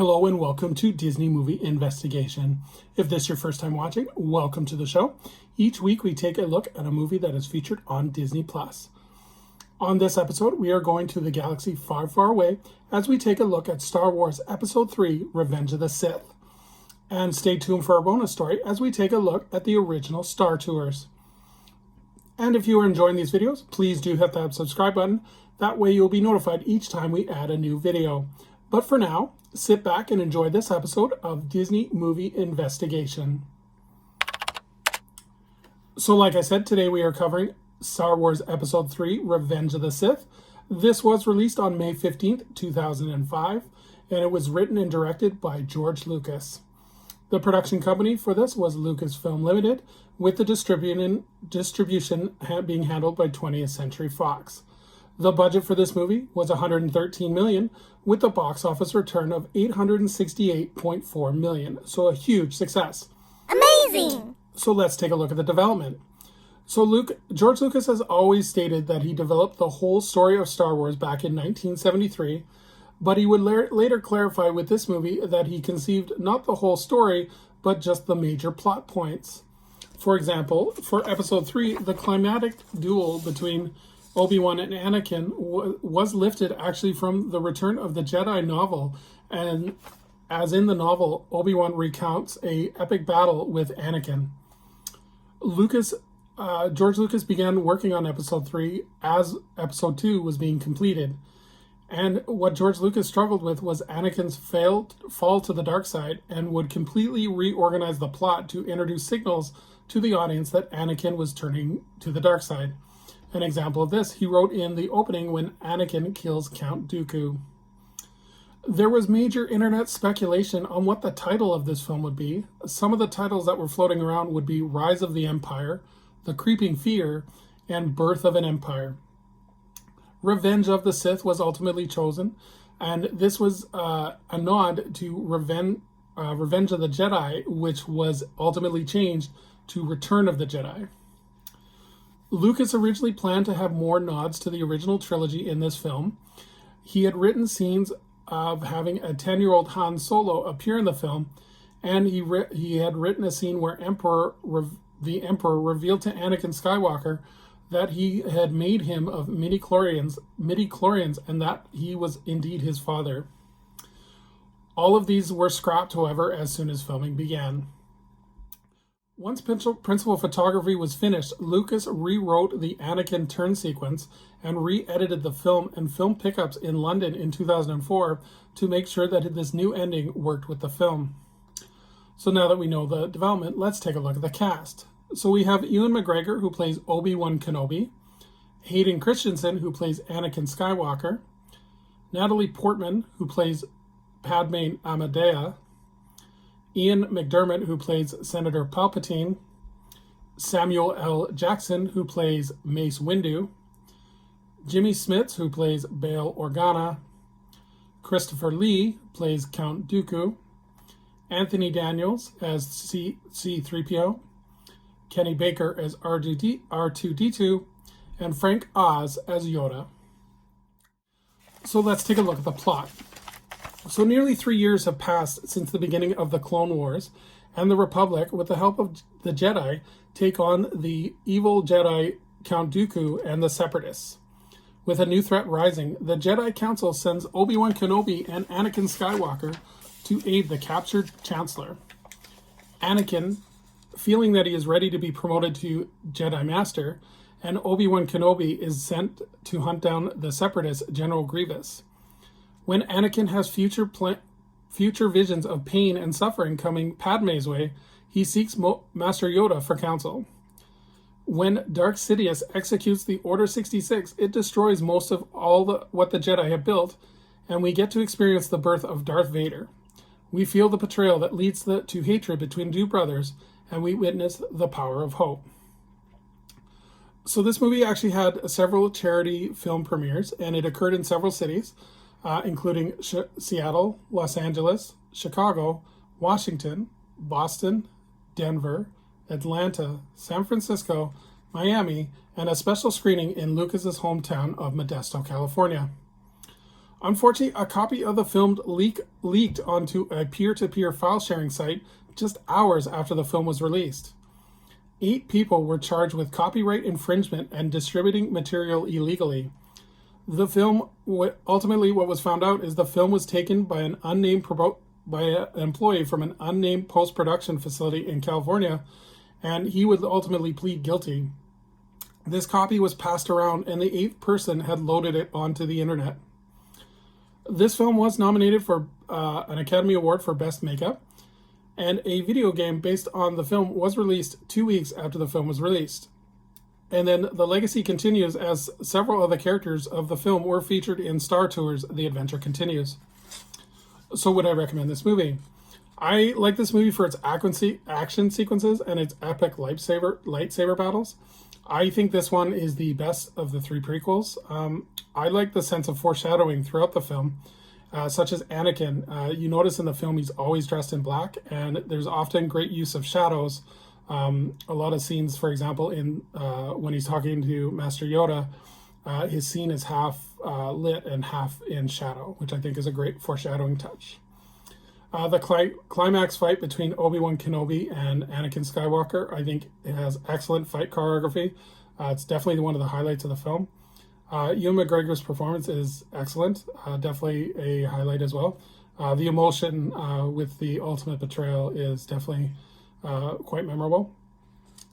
Hello and welcome to Disney Movie Investigation. If this is your first time watching, welcome to the show. Each week we take a look at a movie that is featured on Disney+. On this episode, we are going to the galaxy far, far away as we take a look at Star Wars Episode 3, Revenge of the Sith. And stay tuned for our bonus story as we take a look at the original Star Tours. And if you are enjoying these videos, please do hit that subscribe button. That way you'll be notified each time we add a new video. But for now, sit back and enjoy this episode of Disney Movie Investigation. So like I said, today we are covering Star Wars Episode 3, Revenge of the Sith. This was released on May 15th, 2005, and it was written and directed by George Lucas. The production company for this was Lucasfilm Limited, with the distribution being handled by 20th Century Fox. The budget for this movie was $113 million, with a box office return of $868.4 million. So a huge success. Amazing! So let's take a look at the development. So George Lucas has always stated that he developed the whole story of Star Wars back in 1973, but he would later clarify with this movie that he conceived not the whole story, but just the major plot points. For example, for Episode 3, the climactic duel between Obi-Wan and Anakin was lifted actually from the Return of the Jedi novel, and as in the novel, Obi-Wan recounts a epic battle with Anakin. George Lucas began working on Episode 3 as Episode 2 was being completed, and what George Lucas struggled with was Anakin's fall to the dark side, and would completely reorganize the plot to introduce signals to the audience that Anakin was turning to the dark side. An example of this he wrote in the opening when Anakin kills Count Dooku. There was major internet speculation on what the title of this film would be. Some of the titles that were floating around would be Rise of the Empire, The Creeping Fear, and Birth of an Empire. Revenge of the Sith was ultimately chosen, and this was a nod to Revenge of the Jedi, which was ultimately changed to Return of the Jedi. Lucas originally planned to have more nods to the original trilogy in this film. He had written scenes of having a 10-year-old Han Solo appear in the film, and he had written a scene where the Emperor revealed to Anakin Skywalker that he had made him of midi-chlorians, and that he was indeed his father. All of these were scrapped, however, as soon as filming began. Once principal photography was finished, Lucas rewrote the Anakin turn sequence and re-edited the film and film pickups in London in 2004 to make sure that this new ending worked with the film. So now that we know the development, let's take a look at the cast. So we have Ewan McGregor, who plays Obi-Wan Kenobi, Hayden Christensen, who plays Anakin Skywalker, Natalie Portman, who plays Padme Amidala, Ian McDiarmid, who plays Senator Palpatine, Samuel L. Jackson, who plays Mace Windu, Jimmy Smits, who plays Bail Organa, Christopher Lee plays Count Dooku, Anthony Daniels as C-3PO, Kenny Baker as R2-D2, and Frank Oz as Yoda. So let's take a look at the plot. So nearly 3 years have passed since the beginning of the Clone Wars, and the Republic, with the help of the Jedi, take on the evil Jedi Count Dooku and the Separatists. With a new threat rising, the Jedi Council sends Obi-Wan Kenobi and Anakin Skywalker to aid the captured Chancellor. Anakin, feeling that he is ready to be promoted to Jedi Master, and Obi-Wan Kenobi is sent to hunt down the Separatist General Grievous. When Anakin has future visions of pain and suffering coming Padme's way, he seeks Master Yoda for counsel. When Dark Sidious executes the Order 66, it destroys most of what the Jedi have built, and we get to experience the birth of Darth Vader. We feel the betrayal that leads to hatred between two brothers, and we witness the power of hope. So this movie actually had several charity film premieres, and it occurred in several cities, including Seattle, Los Angeles, Chicago, Washington, Boston, Denver, Atlanta, San Francisco, Miami, and a special screening in Lucas's hometown of Modesto, California. Unfortunately, a copy of the film leaked onto a peer-to-peer file-sharing site just hours after the film was released. 8 people were charged with copyright infringement and distributing material illegally. The film, ultimately what was found out is the film was taken by an employee from an unnamed post-production facility in California, and he would ultimately plead guilty. This copy was passed around, and the 8th person had loaded it onto the internet. This film was nominated for an Academy Award for Best Makeup, and a video game based on the film was released 2 weeks after the film was released. And then the legacy continues as several of the characters of the film were featured in Star Tours: The Adventure Continues. So would I recommend this movie? I like this movie for its action sequences and its epic lightsaber battles. I think this one is the best of the 3 prequels. I like the sense of foreshadowing throughout the film, such as Anakin. You notice in the film he's always dressed in black, and there's often great use of shadows. A lot of scenes, for example, in when he's talking to Master Yoda, his scene is half lit and half in shadow, which I think is a great foreshadowing touch. The climax fight between Obi-Wan Kenobi and Anakin Skywalker, I think it has excellent fight choreography. It's definitely one of the highlights of the film. Ewan McGregor's performance is excellent, definitely a highlight as well. The emotion with the ultimate betrayal is definitely quite memorable.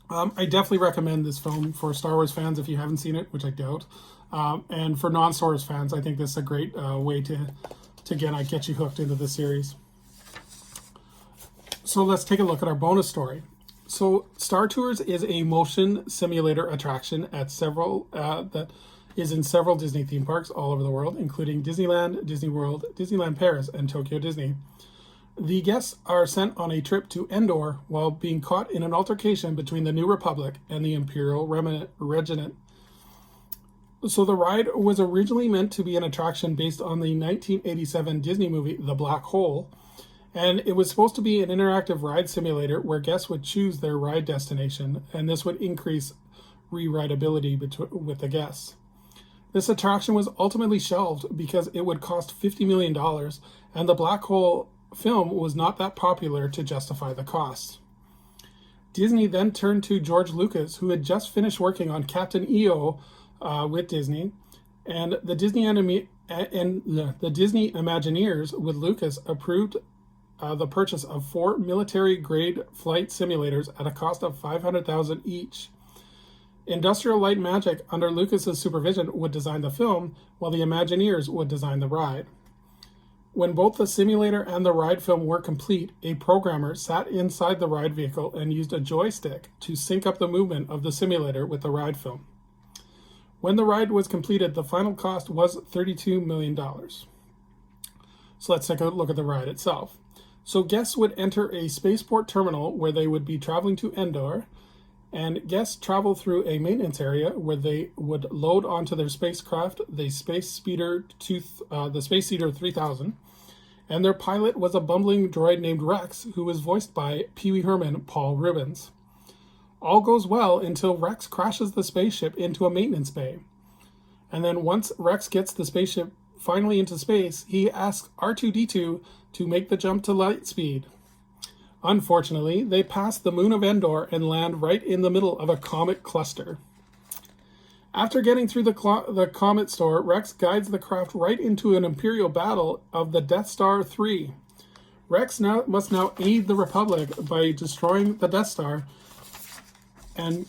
I definitely recommend this film for Star Wars fans if you haven't seen it, which I doubt. And for non-Star Wars fans, I think this is a great way to again, get you hooked into the series. So let's take a look at our bonus story. So Star Tours is a motion simulator attraction at several that is in several Disney theme parks all over the world, including Disneyland, Disney World, Disneyland Paris, and Tokyo Disney. The guests are sent on a trip to Endor while being caught in an altercation between the New Republic and the Imperial Regiment. So the ride was originally meant to be an attraction based on the 1987 Disney movie The Black Hole, and it was supposed to be an interactive ride simulator where guests would choose their ride destination, and this would increase re-rideability with the guests. This attraction was ultimately shelved because it would cost $50 million, and the Black Hole film was not that popular to justify the cost. Disney then turned to George Lucas, who had just finished working on Captain EO with Disney, and the Disney Imagineers with Lucas approved the purchase of 4 military-grade flight simulators at a cost of $500,000 each. Industrial Light and Magic, under Lucas's supervision, would design the film, while the Imagineers would design the ride. When both the simulator and the ride film were complete, a programmer sat inside the ride vehicle and used a joystick to sync up the movement of the simulator with the ride film. When the ride was completed, the final cost was $32 million. So let's take a look at the ride itself. So guests would enter a spaceport terminal where they would be traveling to Endor, and guests travel through a maintenance area where they would load onto their spacecraft, the Space Speeder 3000, and their pilot was a bumbling droid named Rex, who was voiced by Pee Wee Herman Paul Rubens. All goes well until Rex crashes the spaceship into a maintenance bay. And then once Rex gets the spaceship finally into space, he asks R2-D2 to make the jump to light speed. Unfortunately, they pass the moon of Endor and land right in the middle of a comet cluster. After getting through the comet store, Rex guides the craft right into an Imperial battle of the Death Star 3. Rex must now aid the Republic by destroying the Death Star and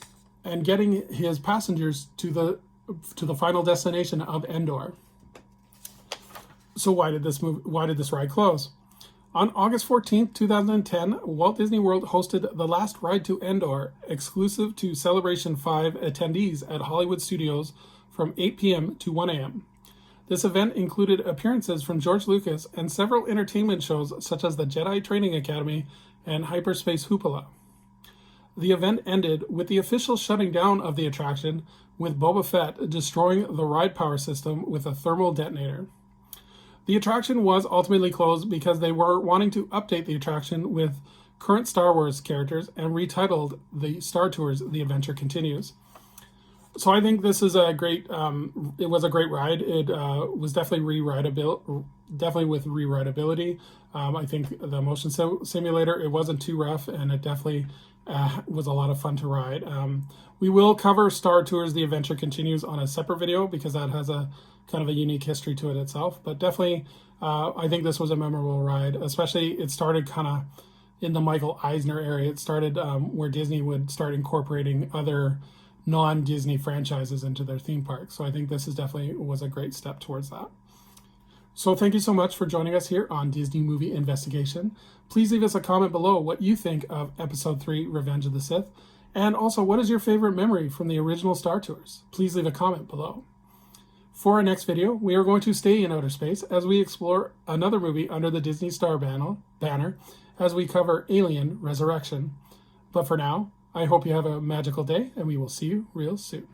getting his passengers to the final destination of Endor. So why did this ride close? On August 14th, 2010, Walt Disney World hosted the last ride to Endor, exclusive to Celebration 5 attendees at Hollywood Studios from 8 p.m. to 1 a.m. This event included appearances from George Lucas and several entertainment shows such as the Jedi Training Academy and Hyperspace Hoopla. The event ended with the official shutting down of the attraction, with Boba Fett destroying the ride power system with a thermal detonator. The attraction was ultimately closed because they were wanting to update the attraction with current Star Wars characters and retitled the Star Tours: The Adventure Continues. So I think this is a great. It was a great ride. It was definitely definitely with rewritability. I think the motion simulator, it wasn't too rough, and it definitely was a lot of fun to ride. We will cover Star Tours: The Adventure Continues on a separate video because that has a kind of a unique history to it itself. But definitely, I think this was a memorable ride. Especially, it started kind of in the Michael Eisner area. It started where Disney would start incorporating other non-Disney franchises into their theme park. So I think this is definitely was a great step towards that. So thank you so much for joining us here on Disney Movie Investigation. Please leave us a comment below what you think of Episode 3, Revenge of the Sith. And also, what is your favorite memory from the original Star Tours? Please leave a comment below. For our next video, we are going to stay in outer space as we explore another movie under the Disney Star banner as we cover Alien Resurrection. But for now, I hope you have a magical day, and we will see you real soon.